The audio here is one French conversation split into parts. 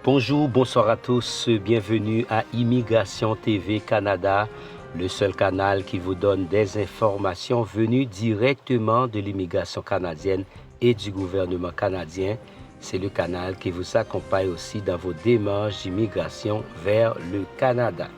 Bonjour, bonsoir à tous, bienvenue à Immigration TV Canada, le seul canal qui vous donne des informations venues directement de l'immigration canadienne et du gouvernement canadien. C'est le canal qui vous accompagne aussi dans vos démarches d'immigration vers le Canada.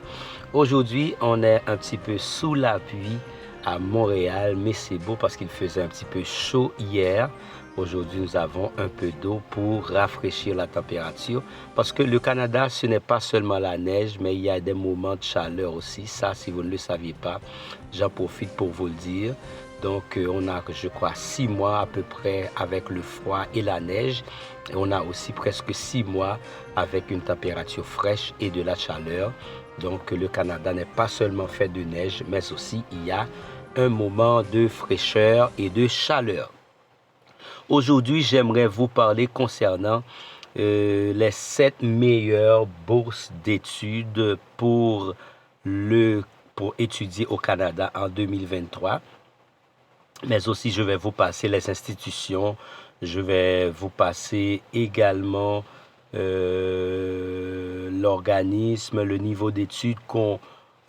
Aujourd'hui, on est un petit peu sous la pluie à Montréal, mais c'est beau parce qu'il faisait un petit peu chaud hier. Aujourd'hui, nous avons un peu d'eau pour rafraîchir la température parce que le Canada, ce n'est pas seulement la neige, mais il y a des moments de chaleur aussi. Ça, si vous ne le saviez pas, j'en profite pour vous le dire. Donc, on a, je crois, 6 mois à peu près avec le froid et la neige. Et on a aussi presque 6 mois avec une température fraîche et de la chaleur. Donc, le Canada n'est pas seulement fait de neige, mais aussi il y a un moment de fraîcheur et de chaleur. Aujourd'hui, j'aimerais vous parler concernant les 7 meilleures bourses d'études pour étudier au Canada en 2023. Mais aussi, je vais vous passer les institutions. Je vais vous passer également l'organisme, le niveau d'études qu'on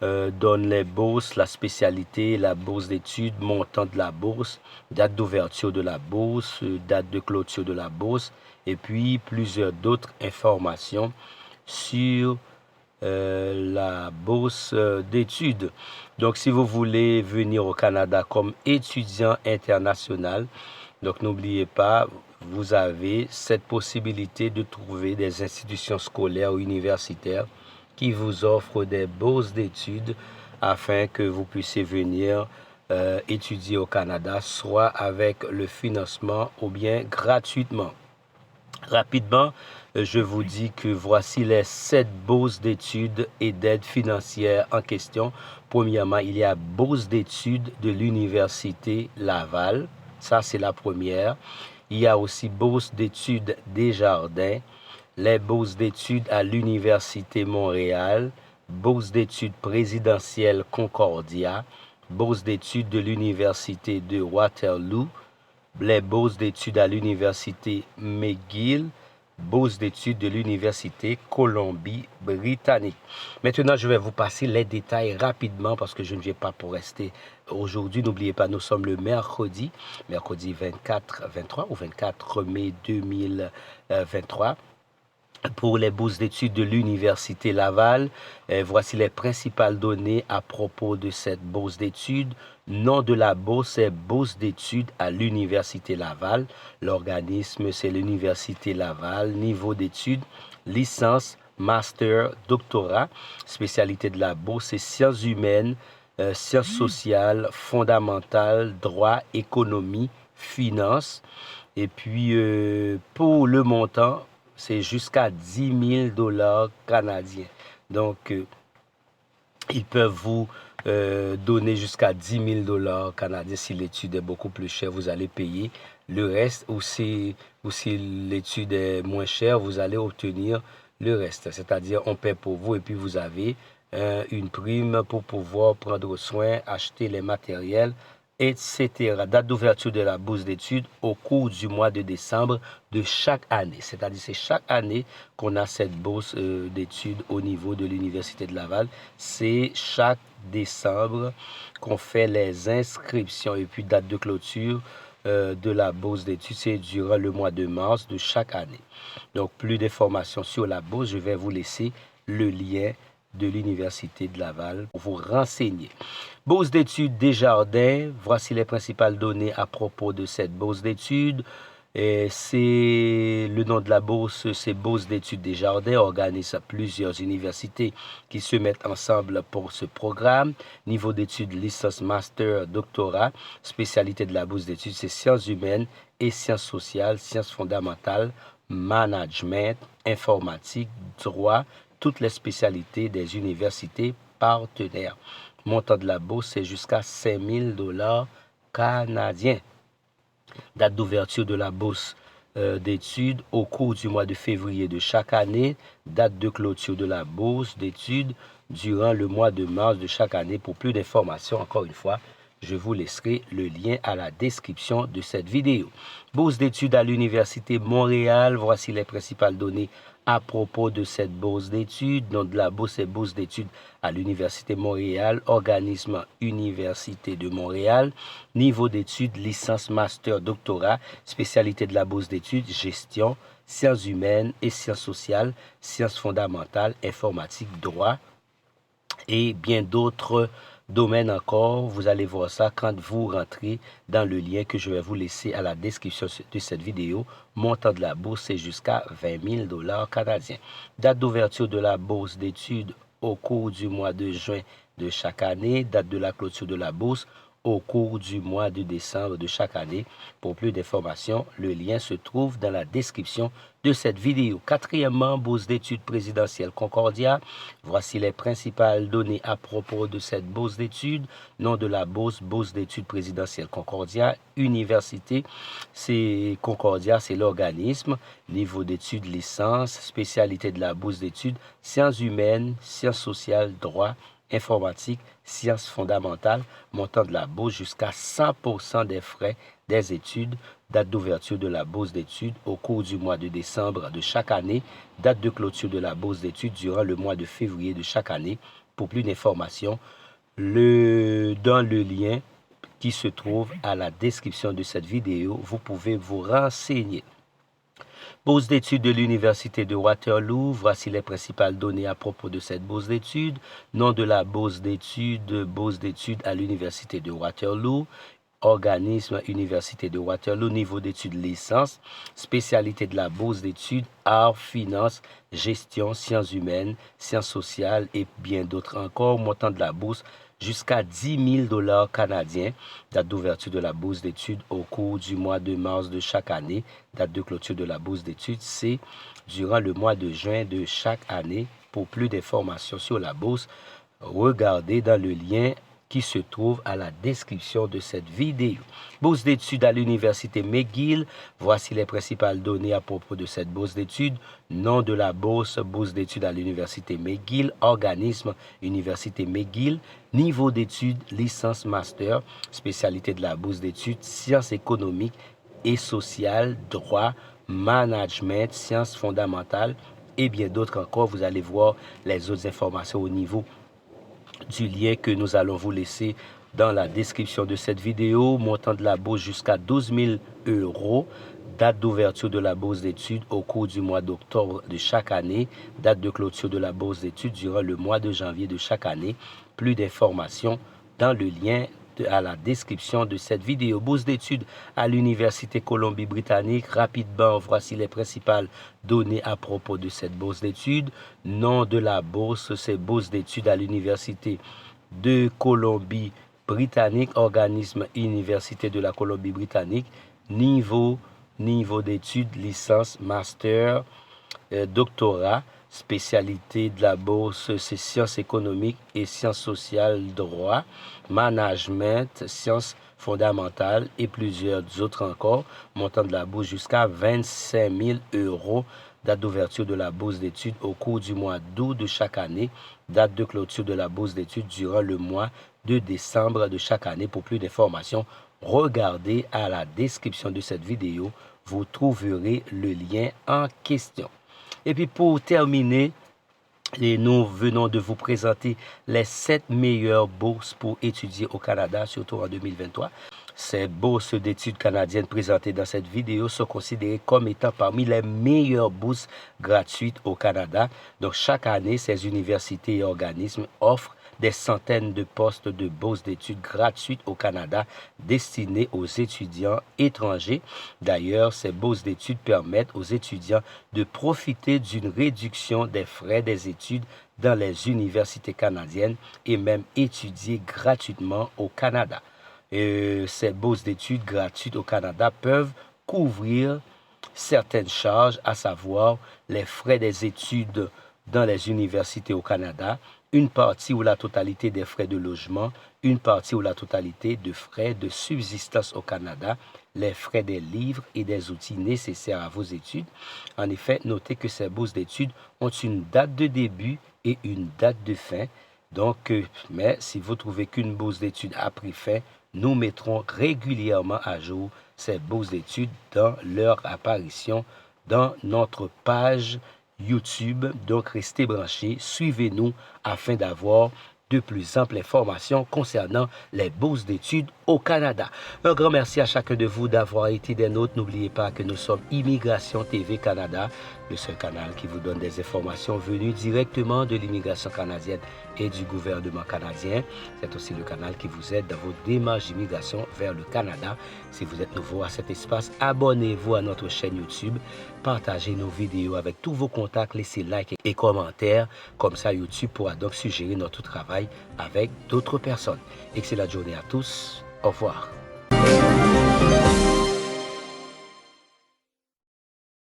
donne les bourses, la spécialité, la bourse d'études, montant de la bourse, date d'ouverture de la bourse, date de clôture de la bourse, et puis plusieurs d'autres informations sur la bourse d'études. Donc, si vous voulez venir au Canada comme étudiant international, donc n'oubliez pas, vous avez cette possibilité de trouver des institutions scolaires ou universitaires qui vous offrent des bourses d'études afin que vous puissiez venir étudier au Canada, soit avec le financement ou bien gratuitement. Rapidement, je vous dis que voici les 7 bourses d'études et d'aides financières en question. Premièrement, il y a bourse d'études de l'Université Laval. Ça, c'est la première. Il y a aussi bourse d'études Desjardins, les bourses d'études à l'Université Montréal, bourse d'études présidentielle Concordia, bourse d'études de l'Université de Waterloo, les bourses d'études à l'Université McGill, bourse d'études de l'Université Colombie-Britannique. Maintenant, je vais vous passer les détails rapidement parce que je ne viens pas pour rester aujourd'hui. N'oubliez pas, nous sommes le mercredi 23 ou 24 mai 2023. Pour les bourses d'études de l'Université Laval, voici les principales données à propos de cette bourse d'études. Nom de la bourse est Bourse d'études à l'Université Laval. L'organisme, c'est l'Université Laval. Niveau d'études, licence, master, doctorat. Spécialité de la bourse, c'est sciences humaines, sciences sociales, fondamentales, droit, économie, finance. Et puis, pour le montant, c'est jusqu'à 10 000 $ canadiens. Donc, ils peuvent vous donner jusqu'à 10 000 $ canadiens. Si l'étude est beaucoup plus chère, vous allez payer le reste. Ou si l'étude est moins chère, vous allez obtenir le reste. C'est-à-dire, on paie pour vous et puis vous avez une prime pour pouvoir prendre soin, acheter les matériels, etc. Date d'ouverture de la bourse d'études au cours du mois de décembre de chaque année. C'est-à-dire c'est chaque année qu'on a cette bourse d'études au niveau de l'Université de Laval. C'est chaque décembre qu'on fait les inscriptions et puis date de clôture de la bourse d'études, c'est durant le mois de mars de chaque année. Donc plus d'informations sur la bourse, je vais vous laisser le lien de l'Université de Laval pour vous renseigner. Bourse d'études Desjardins, voici les principales données à propos de cette bourse d'études. C'est le nom de la bourse, c'est Bourse d'études Desjardins, organise plusieurs universités qui se mettent ensemble pour ce programme. Niveau d'études, licence, master, doctorat. Spécialité de la bourse d'études, c'est sciences humaines et sciences sociales, sciences fondamentales, management, informatique, droit, toutes les spécialités des universités partenaires. Montant de la bourse, c'est jusqu'à 5 000 $ canadiens. Date d'ouverture de la bourse d'études au cours du mois de février de chaque année. Date de clôture de la bourse d'études durant le mois de mars de chaque année. Pour plus d'informations, encore une fois, je vous laisserai le lien à la description de cette vidéo. Bourse d'études à l'Université Montréal. Voici les principales données à propos de cette bourse d'études. Nom de la bourse est bourse d'études à l'Université Montréal, organisme Université de Montréal, niveau d'études, licence, master, doctorat, spécialité de la bourse d'études, gestion, sciences humaines et sciences sociales, sciences fondamentales, informatique, droit et bien d'autres domaines encore. Vous allez voir ça quand vous rentrez dans le lien que je vais vous laisser à la description de cette vidéo. Montant de la bourse, c'est jusqu'à 20 000 dollars canadiens. Date d'ouverture de la bourse d'études au cours du mois de juin de chaque année. Date de la clôture de la bourse au cours du mois de décembre de chaque année. Pour plus d'informations, le lien se trouve dans la description de cette vidéo. Quatrièmement, bourse d'études présidentielle Concordia. Voici les principales données à propos de cette bourse d'études. Nom de la bourse, bourse d'études présidentielle Concordia. Université, c'est Concordia, c'est l'organisme. Niveau d'études, licence. Spécialité de la bourse d'études, sciences humaines, sciences sociales, droit, informatique, sciences fondamentales, montant de la bourse jusqu'à 100% des frais des études, date d'ouverture de la bourse d'études au cours du mois de décembre de chaque année, date de clôture de la bourse d'études durant le mois de février de chaque année. Pour plus d'informations, dans le lien qui se trouve à la description de cette vidéo, vous pouvez vous renseigner. Bourse d'études de l'Université de Waterloo. Voici les principales données à propos de cette bourse d'études. Nom de la bourse d'études à l'Université de Waterloo. Organisme Université de Waterloo, niveau d'études licence, spécialité de la bourse d'études, arts, finances, gestion, sciences humaines, sciences sociales et bien d'autres encore. Montant de la bourse jusqu'à 10 000 dollars canadiens. Date d'ouverture de la bourse d'études au cours du mois de mars de chaque année. Date de clôture de la bourse d'études, c'est durant le mois de juin de chaque année. Pour plus d'informations sur la bourse, regardez dans le lien qui se trouve à la description de cette vidéo. Bourse d'études à l'Université McGill. Voici les principales données à propos de cette bourse d'études. Nom de la bourse, bourse d'études à l'Université McGill. Organisme, Université McGill. Niveau d'études, licence master. Spécialité de la bourse d'études, sciences économiques et sociales, droit, management, sciences fondamentales et bien d'autres encore. Vous allez voir les autres informations au niveau du lien que nous allons vous laisser dans la description de cette vidéo. Montant de la bourse jusqu'à 12 000 euros. Date d'ouverture de la bourse d'études au cours du mois d'octobre de chaque année. Date de clôture de la bourse d'études durant le mois de janvier de chaque année. Plus d'informations dans le lien à la description de cette vidéo. Bourse d'études à l'Université Colombie-Britannique. Rapidement, voici les principales données à propos de cette bourse d'études. Nom de la bourse, c'est bourse d'études à l'Université de Colombie-Britannique, organisme Université de la Colombie-Britannique. Niveau d'études, licence, master, doctorat. Spécialité de la bourse, c'est sciences économiques et sciences sociales, droit, management, sciences fondamentales et plusieurs autres encore. Montant de la bourse jusqu'à 25 000 euros. Date d'ouverture de la bourse d'études au cours du mois d'août de chaque année. Date de clôture de la bourse d'études durant le mois de décembre de chaque année. Pour plus d'informations, regardez à la description de cette vidéo. Vous trouverez le lien en question. Et puis pour terminer, nous venons de vous présenter les 7 meilleures bourses pour étudier au Canada, surtout en 2023. Ces bourses d'études canadiennes présentées dans cette vidéo sont considérées comme étant parmi les meilleures bourses gratuites au Canada. Donc chaque année, ces universités et organismes offrent des centaines de postes de bourses d'études gratuites au Canada destinés aux étudiants étrangers. D'ailleurs, ces bourses d'études permettent aux étudiants de profiter d'une réduction des frais des études dans les universités canadiennes et même étudier gratuitement au Canada. Ces bourses d'études gratuites au Canada peuvent couvrir certaines charges, à savoir les frais des études dans les universités au Canada, une partie ou la totalité des frais de logement, une partie ou la totalité de frais de subsistance au Canada, les frais des livres et des outils nécessaires à vos études. En effet, notez que ces bourses d'études ont une date de début et une date de fin. Donc, mais si vous trouvez qu'une bourse d'études a pris fin, nous mettrons régulièrement à jour ces bourses d'études dans leur apparition dans notre page YouTube. Donc, restez branchés, suivez-nous afin d'avoir de plus amples informations concernant les bourses d'études au Canada. Un grand merci à chacun de vous d'avoir été des nôtres. N'oubliez pas que nous sommes Immigration TV Canada, le seul canal qui vous donne des informations venues directement de l'immigration canadienne et du gouvernement canadien. C'est aussi le canal qui vous aide dans vos démarches d'immigration vers le Canada. Si vous êtes nouveau à cet espace, abonnez-vous à notre chaîne YouTube, partagez nos vidéos avec tous vos contacts, laissez like et commentaires. Comme ça, YouTube pourra donc suggérer notre travail avec d'autres personnes. Excellente journée à tous. Au revoir.